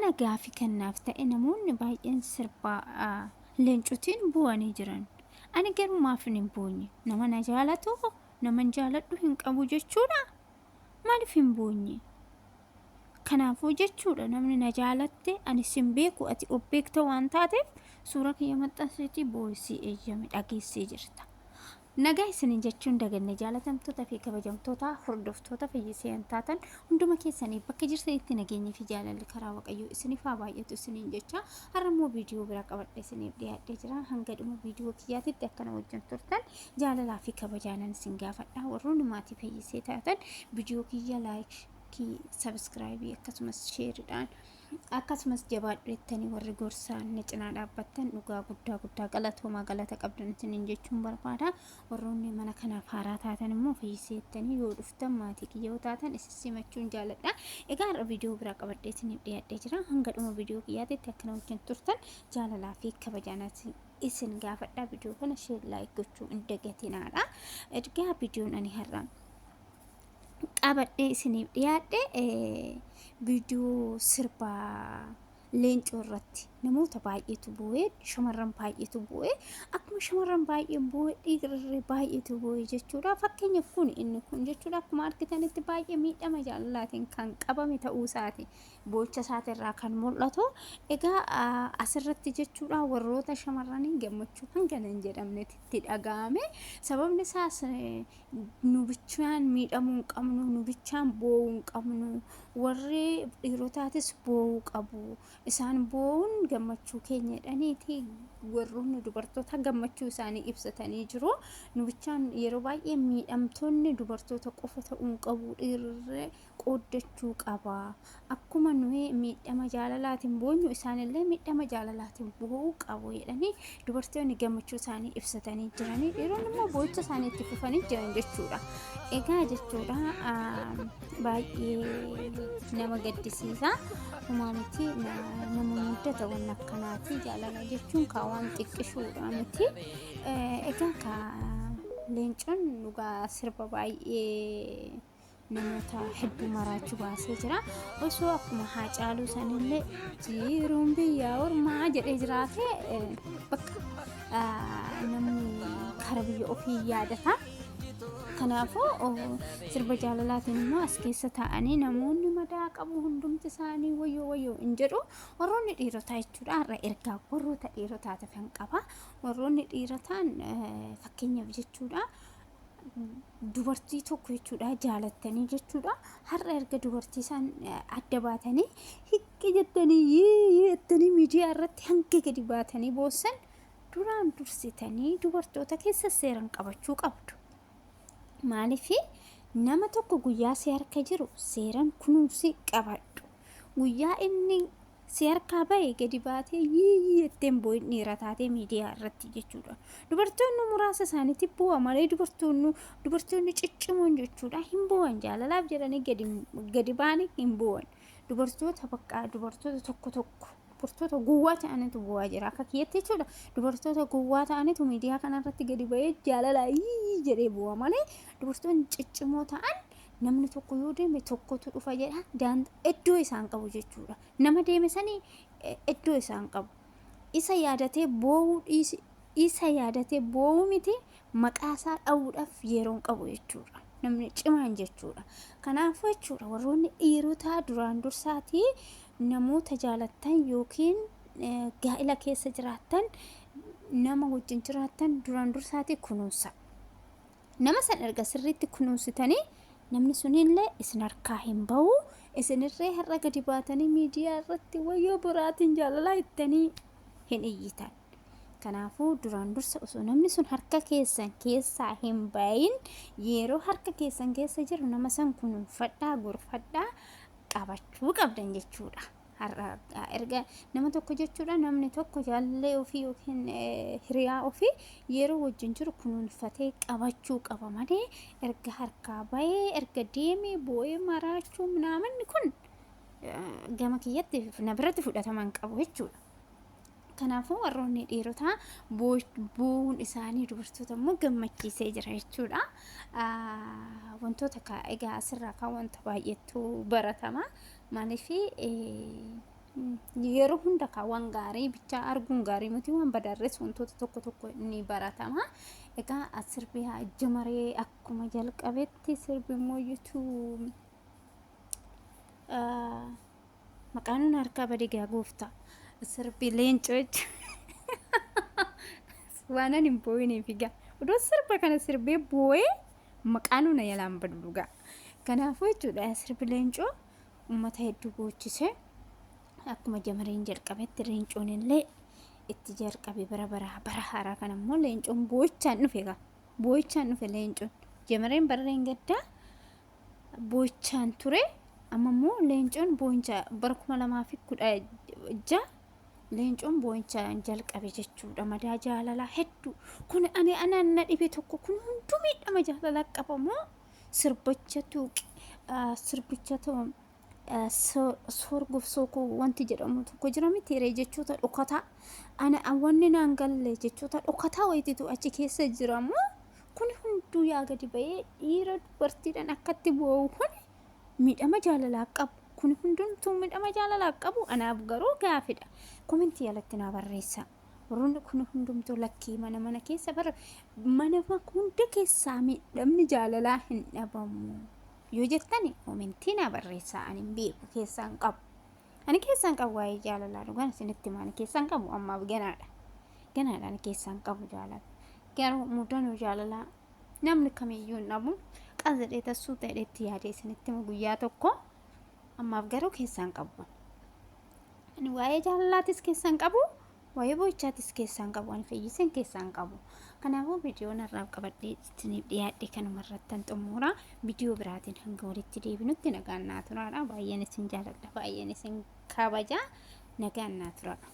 kana gaafii kennaaf ta'e namoonni baay'een sirbaa leencotiin bu'anii jiran. Ani garuu maaf hin buunye? Nama na jaalatu nama jaaladhu hin qabu jechuudha. Maaliif hin buunye? Kanaafuu jechuudha namni na jaalatte ani sin beeku ati obbeekta waan taateef suura kiyya maxxansiitii boo'isii eeyyame dhageessee jirta. Nagaa isiniin jechuun daganne jaalatamtoota fi kabajamtoota hordoftoota fayyisee taatan hunduma keessanii bakka jirtanitti nageenyi fi jaalalli karaa waaqayyoo isiniif haa baay'atu isiniin jecha har'ammoo viidiyoo biraa qabadhee isiniif dhiyaadhee jira. Hanga dhuma viidiyoo kiyyaatitti akkana wajjin turtan jaalalaa fi kabajaanan isin gaafadha. Warroonni maatii fayyisee taatan viidiyoo kiyya laayikii sabskraayibii akkasumas sheeridhaan akkasumas jabaadheettanii warri gorsaan na cinaa dhaabbattan dhugaa guddaa galatoomaa galata qabdan isiniin jechuun barbaada. Warroonni mana kanaaf haaraa taatan immoo fayyiseettanii yoo dhuftan maatii kiyyoo taatan isissimachuun jaaladha. Egaa har'a viidiyoo biraa qabadhee isiniif dhiyaadhee jira. Hanga dhuma viidiyoo kiyyaatitti akkana wajjin turtan jaalalaa fi kabajaan isin gaafadha. Viidiyoo kana sheer laayik gochuu hin dagatinaadha. Egaa viidiyoon ani har'a qabadhee isiniif dhiyaadhe viidiyoo sirbaa leencoo irratti namoota baay'eetu bu'ee shamarran baay'eetu bu'ee akkuma shamarran baay'een bu'ee dhiirri baay'eetu bu'ee jechuudha. Fakkeenyaaf kun inni kun jechuudha akkuma argitanitti baay'ee miidhama jaalalaatiin kan qabame ta'uu isaati boocha isaatirraa kan mul'atu. Egaa asirratti jechuudha warroota shamarranii gammachuu hangana hin jedhamnetti dhaga'ame. Sababni isaas nu bichaan miidhamuu hin qabnu, nu bichaan boo'uu hin qabnu, warri dhiirotaatis boo'uu qabu. Isaan boo'uun gammachuu keenya jedhaniiti warroonni dubartoota gammachuu isaanii ibsatanii jiru. Nu bichaan yeroo baay'ee miidhamtoonni dubartoota qofa ta'uu hin qabu, dhiirri qooddachuu qaba. Akkuma nuyi miidhama jaalalaatiin boonyu isaanillee miidhama jaalalaatiin boo'uu qabu jedhanii dubartoonni gammachuu isaanii ibsatanii jiranii, dhiironni immoo boo'icha isaanii itti fufanii jiran jechuudha. Egaa jechuudha baay'ee nama gaddisiisa. Humaanitti nama muddata waan akkanaati jaalala jechuun waan xiqqishuudha miti. Egaa ka leencoon dhugaa sirba baay'ee namoota hedduu maraachuu baasee jira. Osoo akkuma Haacaaluu sanillee jiruun biyya ormaa jedhee jiraate bakka namni kara biyya ofii yaadata. Kanaafuu sirba jaalalaatiin immoo as keessa taa'anii namoonni madaa qabu hundumti isaanii wayyoo hin jedhu. Warroonni dhiirotaa jechuudha har'a ergaa warroota dhiirotaatiif kan qaba. Warroonni dhiirotaan fakkeenyaaf jechuudha dubartii tokko jechuudha jaalattanii jechuudha har'a erga dubartii isaan adda baatanii hiqqi jettanii yeettanii miidiyaa irratti hanga gadi baatanii boossan duraan dursitanii dubartoota keessa seeran qabachuu qabdu. Maaliif nama tokko guyyaa si harka jiru seeran kunuunsi qabadhu. Guyyaa inni si harkaa bahe gadi baatee jetteen boo'in dhiira taatee miidiyaa irratti jechuudha. Dubartoonni muraasa isaaniitti bu'a malee dubartoonni ciccimoon jechuudha hin bu'an jaalalaaf jedhanii gadi baanii hin bu'an. Dubartoota tokko dubartoota gowwaa ta'anitu bu'aa jira akka kiyyatti jechuudha. Dubartoota gowwaa ta'anitu miidiyaa kanarratti gadi bahee jaalalaa jedhee bu'a malee dubartoonni ciccimoo ta'an namni tokko yoo deeme tokkotu dhufa jedha iddoo isaan qabu jechuudha. Nama deeme sanii iddoo isaan qabu. Isa yaadatee boo'uu miti maqaasaa dha'uudhaaf yeroon qabu jechuudha. Namni cimaan jechuudha. Kanaafuu jechuudha warroonni dhiirotaa duraan dursaatii namoota jaalattan yookiin gaa'ila keessa jiraattan nama wajjin jiraattan duraan dursaatii kunuunsa. Nama san erga sirriitti kunuunsitanii namni sunillee isin harkaa hin bahu. Isinirree har'a gadi baatanii miidiyaa irratti wayyoo biraatiin jaalalaa ittanii hin iyyitan. Kanaafuu duraan dursa osoo namni sun harka keessan keessaa hin bahin yeroo harka keessan keessa jiru nama san kunuunfadhaa gorfadhaa qabachuu qabdan jechuudha. Erga nama tokko jechuudha namni tokko jaalallee ofii yookiin hiriyaa ofii yeroo wajjin jiru kunuunfatee qabachuu qaba malee erga harkaa bahee erga deemee boo'ee maraachuu namni kun gama kiyyatti na biratti fudhataman qabu jechuudha. Kanaafuu warroonni dhiirotaa bu'uun isaanii dubartoota immoo gammachiisee jira jechuudha. Wantoota egaa asirraa kan wanta baay'eetu baratama. Maaliif yeroo hunda ka waan gaarii bicha arguun gaarii miti waan badarres wantoota tokko ni baratama egaa asirbii jamaree akkuma jalqabetti sirbi mooyyitu maqaan harka badigaa goofta sirbi leencoo waanan hin boo'inee figa udoo sirba kana sirbee boo'ee maqaan na yalaan baduga kanaafuu jechuudha sirbi leencoo ummata hedduu boochise akkuma jamareen jalqabetti leencoon illee itti jalqabe bara haaraa kana immoo leencoon boo'ichaan dhufe leencoon jamareen barreen gaddaa boo'ichaan ture amma immoo leencoon boo'incha bara 2016 leencoon boo'ichaan jalqabe jechuudha madaa jaalalaa hedduu kun ana dhibe tokko kun hunduu miidhama jaalalaa qabamoo sirbichatu sorguuf sookoo wanti jedhamu tokko jira miti jechoota dhokataa ana awwanni naan galle jechoota dhokataa wayititu achi keessa jiramu kun hunduu yaa gadi ba'ee dhiira dubartiidhaan akkatti boo'u kun miidhama jaalalaa qabu kun hundumtuu miidhama jaalalaa qabu anaaf garuu gaafidha komentii jalatti naa barreessa warroonni kun hundumtuu lakkii mana keessa mana hunda keessaa miidhamni jaalalaa hin dhabamu yoo jettani komentii naa barreessaa ani beeku keessaan qabu ani keessaan qabu waa'ee jaalalaa dhugaan isinitti maani keessaan qabu ammaaf ganaadha ani keessaan qabu jaalala garuu mudanuu jaalalaa namni kamiyyuu hin dhabu qazadhee tassuu ta'etti yaadee isinitti guyyaa tokko ammaaf garuu keessaan qabu ani waa'ee jaalalaatis keessaan qabu waa'ee boo'ichaatis keessaan qabu ani fayyiseen keessaan qabu kanaafuu viidiyoon irraaf qabadhee isiniif dhiyaadhe kanuma irrattan xumura viidiyoo biraatiin hanga walitti deebinutti nagaan naa turaadha baay'een isin jaaladha baay'een isin kabaja nagaan naa turaadha